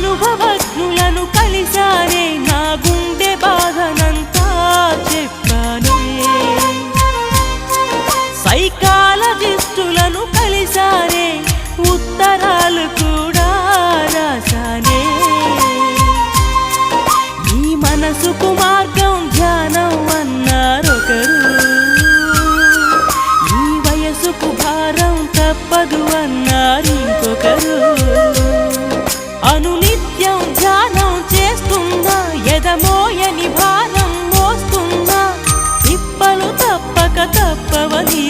అనుభవజ్ఞులను కలిసానే నా గుండె బాధనంతా చెప్పానే సైకాలజిస్టులను కలిసానే ఉత్తరాలు కూడా రాసానే నీ మనసుకు మార్గం ధ్యానం అన్నారొకరు నీ వయసుకు భారం తప్పదు అన్నారు ఇంకొకరు అనునిత్యం ధ్యానం చేస్తున్నా ఎదమోయని భారం మోస్తున్నా తిప్పలు తప్పక తప్పవని